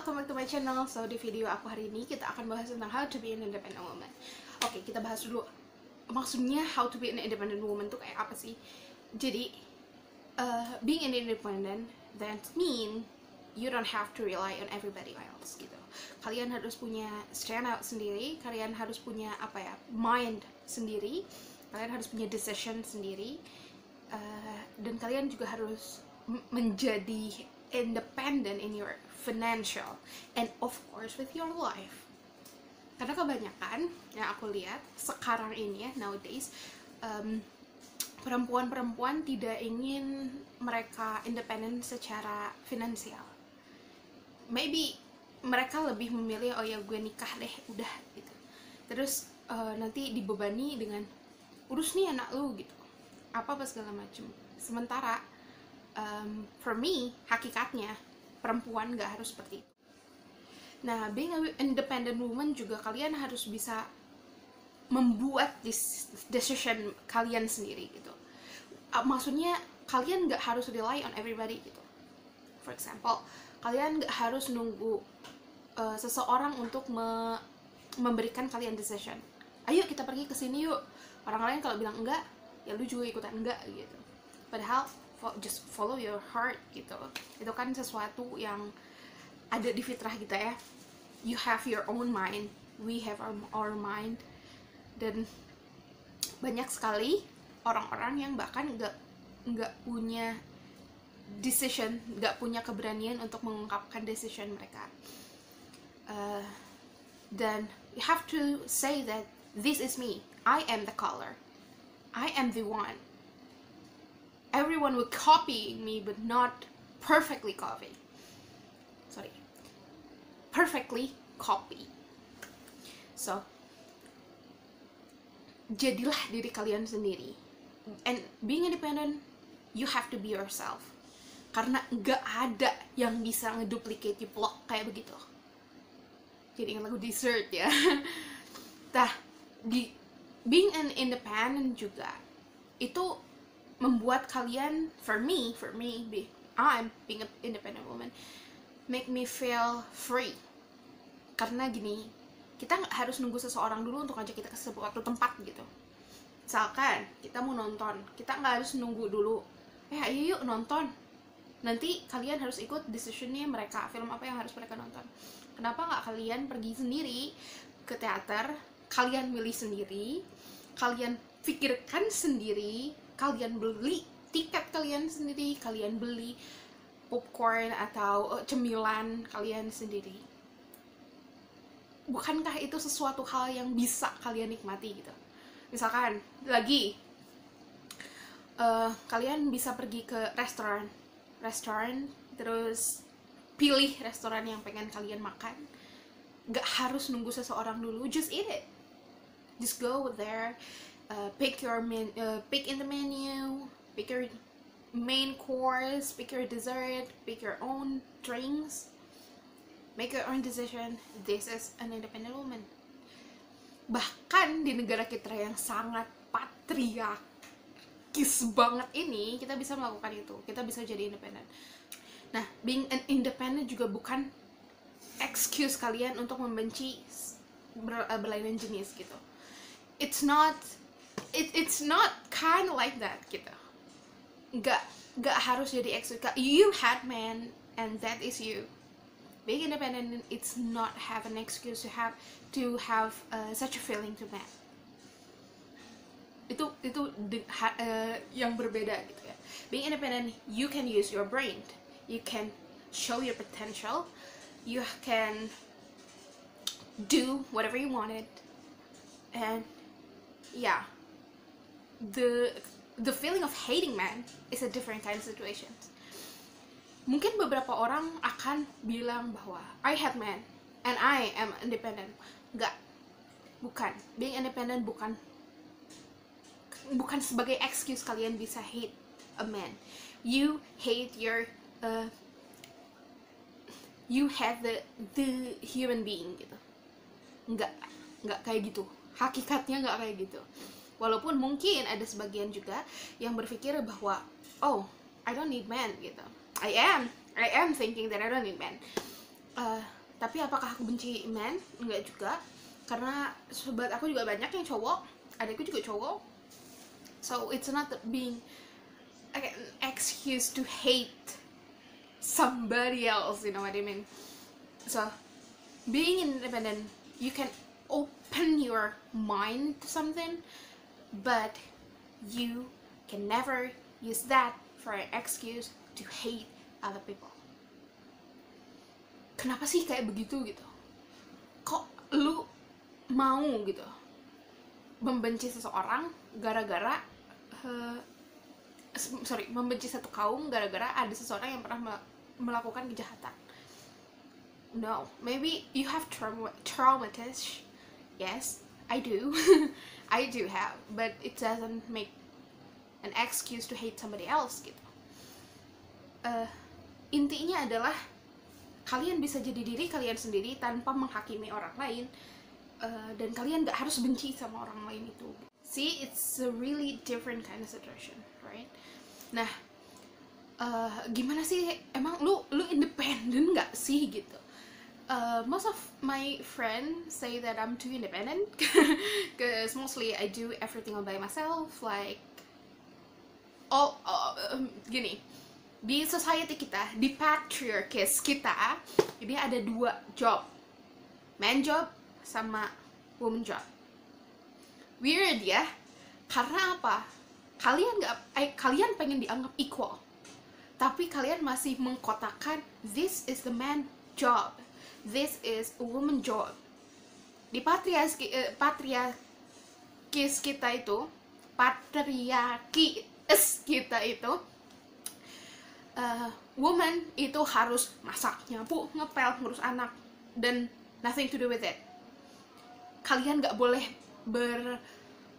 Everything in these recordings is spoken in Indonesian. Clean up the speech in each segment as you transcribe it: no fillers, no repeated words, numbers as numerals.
welcome back to my channel. So di video aku hari ini kita akan bahas tentang how to be an independent woman. Oke, kita bahas dulu maksudnya how to be an independent woman tuh kayak apa sih. Jadi being an independent that mean you don't have to rely on everybody else gitu. Kalian harus punya stand out sendiri, kalian harus punya mind sendiri, kalian harus punya decision sendiri, dan kalian juga harus menjadi independent in your financial and of course with your life. Karena kebanyakan yang aku lihat sekarang ini ya, nowadays, perempuan-perempuan tidak ingin mereka independen secara finansial. Maybe mereka lebih memilih, oh ya gue nikah deh, udah gitu. Terus nanti dibebani dengan urus nih anak lu gitu, apa segala macem. Sementara for me, hakikatnya perempuan gak harus seperti itu. Nah, being an independent woman juga kalian harus bisa membuat decision kalian sendiri gitu. Maksudnya kalian gak harus rely on everybody gitu. For example, kalian gak harus nunggu seseorang untuk memberikan kalian decision. Ayo kita pergi ke sini yuk. Orang lain kalau bilang enggak, ya lu juga ikutan enggak gitu. Padahal just follow your heart gitu. Itu kan sesuatu yang ada di fitrah kita ya. You have your own mind, we have our mind. Dan banyak sekali orang-orang yang bahkan nggak punya decision, nggak punya keberanian untuk mengungkapkan decision mereka. Dan you have to say that this is me, I am the caller, I am the one. Everyone will copy me, but not perfectly copy. Perfectly copy. So, jadilah diri kalian sendiri. And being independent, you have to be yourself. Karena nggak ada yang bisa ngeduplicate you vlog kayak begitu. Jadi ingat lagu Dessert ya. Nah, di being an independent juga itu membuat kalian, for me, I'm being an independent woman, make me feel free. Karena gini, kita nggak harus nunggu seseorang dulu untuk ngajak kita ke suatu tempat gitu. Misalkan kita mau nonton, kita nggak harus nunggu dulu, ayo yuk nonton. Nanti kalian harus ikut decisionnya mereka, film apa yang harus mereka nonton. Kenapa nggak kalian pergi sendiri ke teater, kalian milih sendiri, kalian pikirkan sendiri, kalian beli tiket kalian sendiri, kalian beli popcorn atau cemilan kalian sendiri. Bukankah itu sesuatu hal yang bisa kalian nikmati gitu? Misalkan lagi kalian bisa pergi ke restoran, terus pilih restoran yang pengen kalian makan. Gak harus nunggu seseorang dulu, just eat it, just go there. Pick in the menu, pick your main course, pick your dessert, pick your own drinks, make your own decision. This is an independent woman. Bahkan di negara kita yang sangat patriarkis banget ini, kita bisa melakukan itu, kita bisa jadi independent. Nah, being an independent juga bukan excuse kalian untuk membenci berlainan jenis gitu. It's not kind of like that gitu. Gak harus jadi excuse. You had man and that is you. Being independent, it's not have an excuse to have such a feeling to man. Itu yang berbeda gitu ya. Being independent, you can use your brain, you can show your potential, you can do whatever you wanted, and yeah, the feeling of hating man is a different kind of situation. Mungkin beberapa orang akan bilang bahwa I hate man and I am independent. Bukan. Being independent bukan sebagai excuse kalian bisa hate a man. You hate you hate the human being gitu. Enggak kayak gitu. Hakikatnya nggak kayak gitu. Walaupun mungkin ada sebagian juga yang berpikir bahwa I don't need man gitu. I am thinking that I don't need man. Tapi apakah aku benci men? Enggak juga, karena sobat aku juga banyak yang cowok, adikku juga cowok, so it's not being an excuse to hate somebody else, you know what I mean? So being independent, you can open your mind to something, but you can never use that for an excuse to hate other people. Kenapa sih kayak begitu gitu? Kok lu mau gitu membenci seseorang gara-gara membenci satu kaum gara-gara ada seseorang yang pernah melakukan kejahatan? No, maybe you have traumatized. Yes, I do. I do have, but it doesn't make an excuse to hate somebody else gitu. Intinya adalah kalian bisa jadi diri kalian sendiri tanpa menghakimi orang lain, dan kalian gak harus benci sama orang lain itu. See, it's a really different kind of situation, right? Nah, gimana sih, emang lu independen gak sih gitu? Most of my friends say that I'm too independent because mostly I do everything all by myself, like gini, di society kita, di patriarchis kita, ini ada 2 job, man job sama woman job. Weird ya, karena apa? Kalian pengen dianggap equal, tapi kalian masih mengkotakkan this is the man job, this is a woman job. Di patriarki kita itu, woman itu harus masak, nyapu, ngepel, ngurus anak, dan nothing to do with it. Kalian gak boleh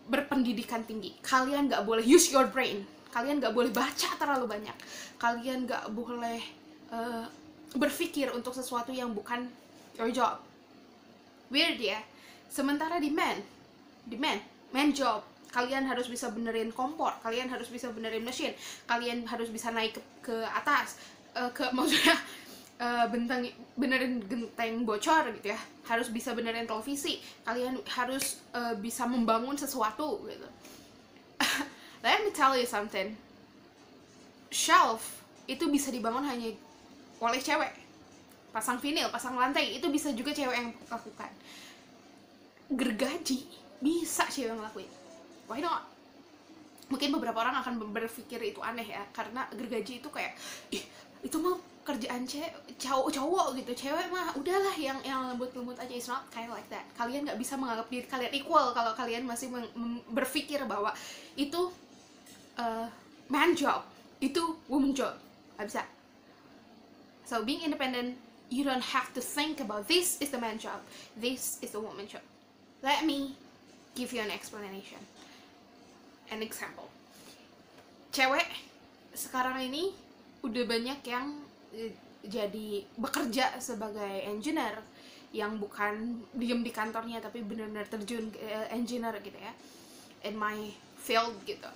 berpendidikan tinggi, kalian gak boleh use your brain, kalian gak boleh baca terlalu banyak, kalian gak boleh berpikir untuk sesuatu yang bukan your job. Weird ya. Sementara di man job, kalian harus bisa benerin kompor, kalian harus bisa benerin mesin, kalian harus bisa naik ke atas, maksudnya benerin genteng bocor gitu ya, harus bisa benerin televisi, kalian harus bisa membangun sesuatu gitu. Let me tell you something, shelf itu bisa dibangun hanya oleh cewek. Pasang vinil, pasang lantai, itu bisa juga cewek yang lakukan. Gergaji bisa cewek yang ngelakuin, why not? Mungkin beberapa orang akan berpikir itu aneh ya, karena gergaji itu kayak, itu mah kerjaan cowok gitu, cewek mah udahlah yang lembut-lembut aja. It's not kind of like that. Kalian nggak bisa menganggap diri kalian equal kalau kalian masih berpikir bahwa itu man job, itu woman job. Nggak bisa. So being independent, you don't have to think about this is the man job, this is the woman job. Let me give you an explanation, an example. Cewek sekarang ini udah banyak yang jadi bekerja sebagai engineer, yang bukan diem di kantornya tapi benar-benar terjun ke engineer gitu ya, in my field gitu.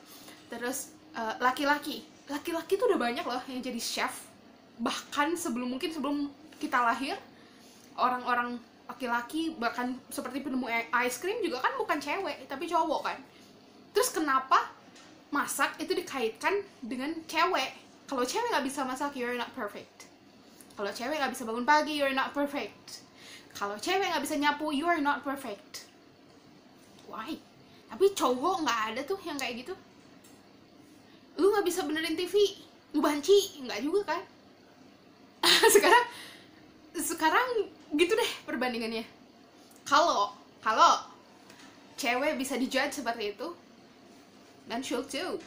Terus laki-laki tuh udah banyak loh yang jadi chef. Bahkan sebelum kita lahir, orang-orang laki-laki bahkan seperti penemu ice cream juga kan bukan cewek tapi cowok kan. Terus kenapa masak itu dikaitkan dengan cewek? Kalau cewek nggak bisa masak, you're not perfect. Kalau cewek nggak bisa bangun pagi, you're not perfect. Kalau cewek nggak bisa nyapu, you are not perfect. Why? Tapi cowok nggak ada tuh yang kayak gitu. Lu nggak bisa benerin TV, lu banci, nggak juga kan? sekarang gitu deh perbandingannya. Kalau cewek bisa dijudge seperti itu, men should too,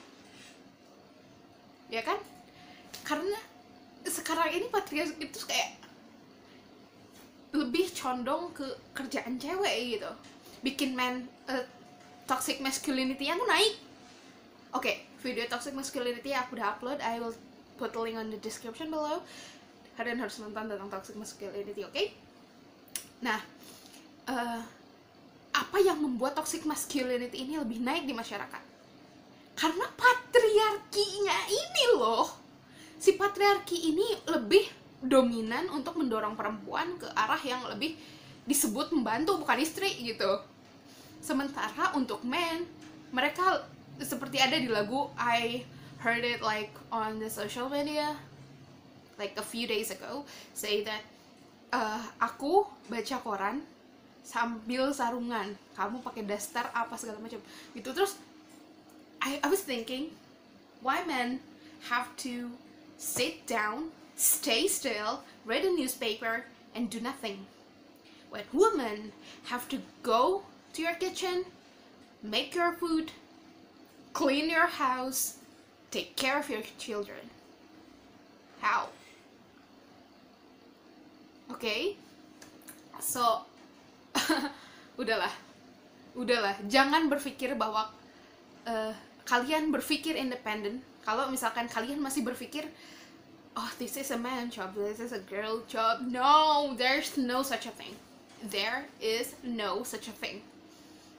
ya kan? Karena sekarang ini patriarki itu kayak lebih condong ke kerjaan cewek gitu, bikin toxic masculinity-nya tuh naik. Oke, video toxic masculinity aku udah upload, I will put the link on the description below. Kalian harus nonton tentang toxic masculinity, oke? Nah, apa yang membuat toxic masculinity ini lebih naik di masyarakat? Karena patriarkinya ini loh. Si patriarki ini lebih dominan untuk mendorong perempuan ke arah yang lebih disebut membantu, bukan istri gitu. Sementara untuk men, mereka seperti ada di lagu, I heard it like on the social media like a few days ago, say that aku baca koran sambil sarungan, kamu pakai daster apa segala macam gitu. Terus I was thinking, why men have to sit down, stay still, read a newspaper, and do nothing, when women have to go to your kitchen, make your food, clean your house, take care of your children? How? Okay? So, udahlah, jangan berpikir bahwa kalian berpikir independen. Kalau misalkan kalian masih berpikir, oh, this is a man job, this is a girl job. No, there's no such a thing. There is no such a thing.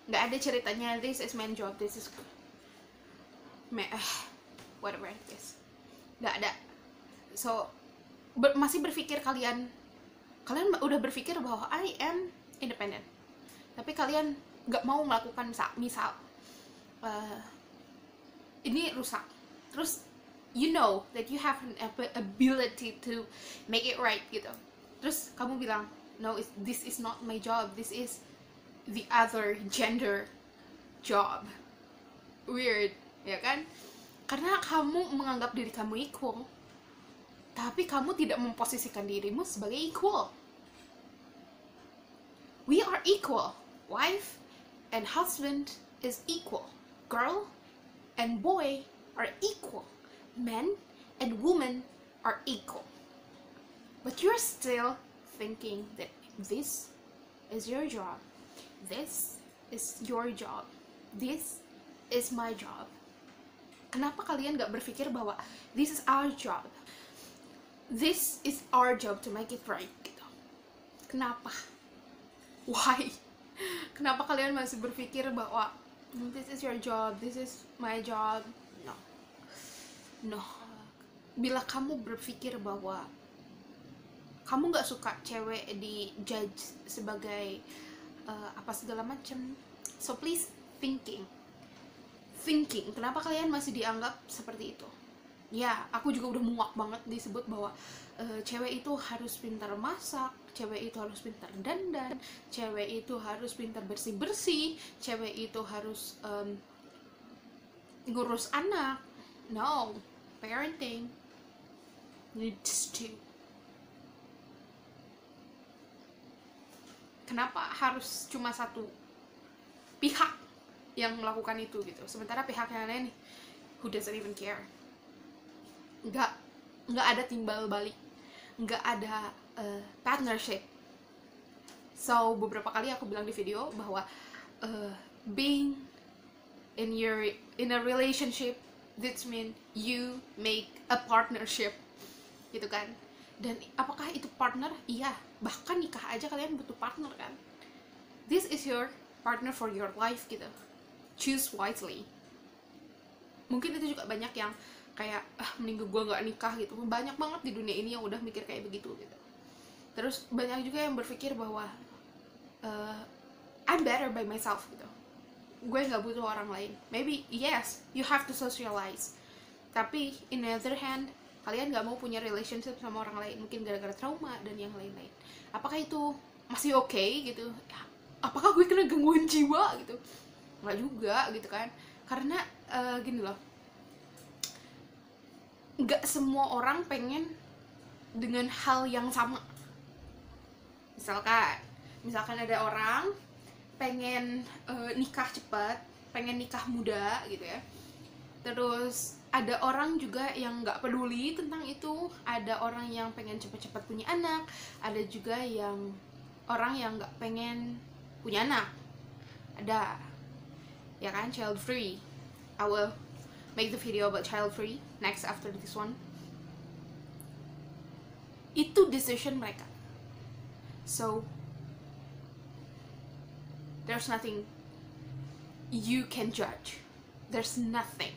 Nggak ada ceritanya this is man job, this is whatever it is. Nggak ada. So, masih berpikir kalian udah berpikir bahwa I am independent, tapi kalian nggak mau melakukan misal ini rusak, terus you know that you have an ability to make it right gitu, terus kamu bilang no, this is not my job, this is the other gender job. Weird, ya kan? Karena kamu menganggap diri kamu equal, tapi kamu tidak memposisikan dirimu sebagai equal. We are equal. Wife and husband is equal. Girl and boy are equal. Men and woman are equal. But you're still thinking that this is your job. This is your job. This is my job. Kenapa kalian gak berpikir bahwa this is our job? This is our job to make it right gitu. Kenapa? Why? Kenapa kalian masih berpikir bahwa this is your job, this is my job? No. Bila kamu berpikir bahwa kamu gak suka cewek di judge sebagai apa segala macam, so please thinking, kenapa kalian masih dianggap seperti itu? Ya, aku juga udah muak banget disebut bahwa cewek itu harus pintar masak, cewek itu harus pintar dandan, cewek itu harus pintar bersih-bersih, cewek itu harus ngurus anak. No, parenting needs to. Kenapa harus cuma satu pihak yang melakukan itu gitu, sementara pihak yang lain who doesn't even care? Nggak ada timbal balik, nggak ada partnership. So beberapa kali aku bilang di video bahwa being in a relationship, that mean you make a partnership gitu kan. Dan apakah itu partner? Iya, bahkan nikah aja kalian butuh partner kan. This is your partner for your life gitu. Choose wisely. Mungkin itu juga banyak yang kayak mending gue gak nikah gitu. Banyak banget di dunia ini yang udah mikir kayak begitu gitu. Terus banyak juga yang berpikir bahwa I'm better by myself gitu. Gue gak butuh orang lain. Maybe yes, you have to socialize, tapi in the other hand, kalian gak mau punya relationship sama orang lain, mungkin gara-gara trauma dan yang lain-lain. Apakah itu masih oke gitu? Apakah gue kena gangguan jiwa gitu? Nggak juga gitu kan. Karena gini loh, nggak semua orang pengen dengan hal yang sama. Misalkan ada orang pengen nikah cepat, pengen nikah muda gitu ya. Terus ada orang juga yang nggak peduli tentang itu. Ada orang yang pengen cepat-cepat punya anak. Ada juga yang orang yang nggak pengen punya anak. Ada, ya kan, child free. I will make the video about child free next after this one. Itu decision mereka. So there's nothing you can judge. There's nothing,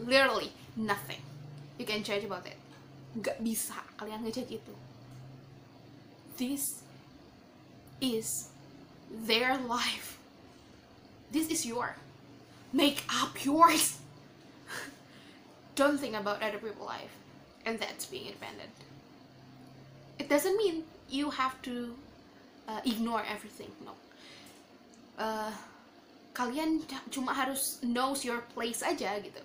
literally nothing you can judge about it. Gak bisa kalian ngejudge itu. this is their life. This is your. Make up yours. Don't think about other people's life. And that's being independent. It doesn't mean you have to ignore everything. No. Kalian cuma harus knows your place aja gitu.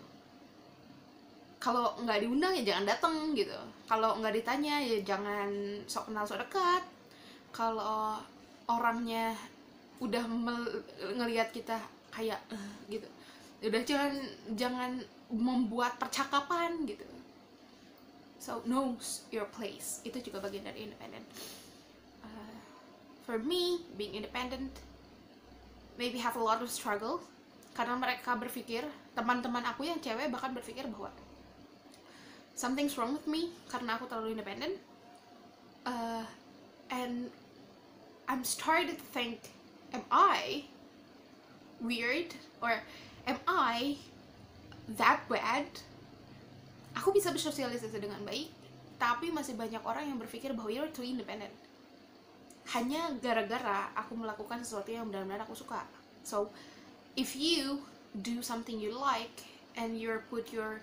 Kalau nggak diundang ya jangan datang gitu. Kalau nggak ditanya ya jangan sok kenal sok dekat. Kalau orangnya udah ngelihat kita kayak gitu, udah jangan membuat percakapan gitu. So knows your place, itu juga bagian dari independent. For me, being independent maybe have a lot of struggle, karena mereka berpikir, teman-teman aku yang cewek bahkan berpikir bahwa something's wrong with me karena aku terlalu independent, and I'm starting to think, am I weird or am I that bad? Aku bisa bersosialisasi dengan baik, tapi masih banyak orang yang berpikir bahwa you're too independent hanya gara-gara aku melakukan sesuatu yang benar-benar aku suka. So if you do something you like and you put your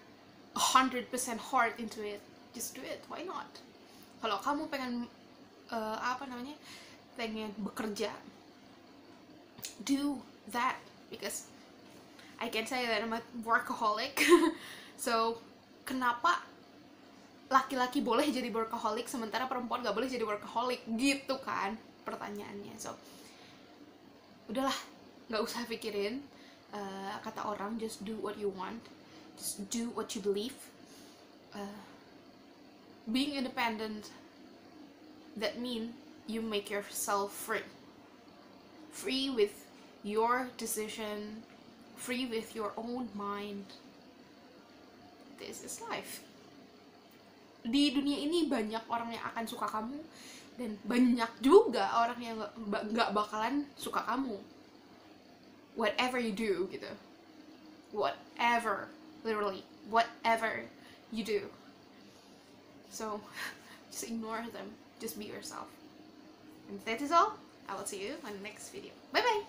100% heart into it, just do it. Why not? Kalau kamu pengen pengen bekerja, do that, because I can say that I'm a workaholic. So kenapa laki-laki boleh jadi workaholic sementara perempuan gak boleh jadi workaholic gitu kan pertanyaannya. So udahlah, gak usah pikirin kata orang, just do what you want, just do what you believe. Being independent, that mean you make yourself free with your decision, free with your own mind. This is life. Di dunia ini banyak orang yang akan suka kamu dan banyak juga orang yang gak bakalan suka kamu. Whatever you do gitu, whatever, literally whatever you do. So just ignore them, just be yourself. And that is all. I will see you on the next video. Bye bye.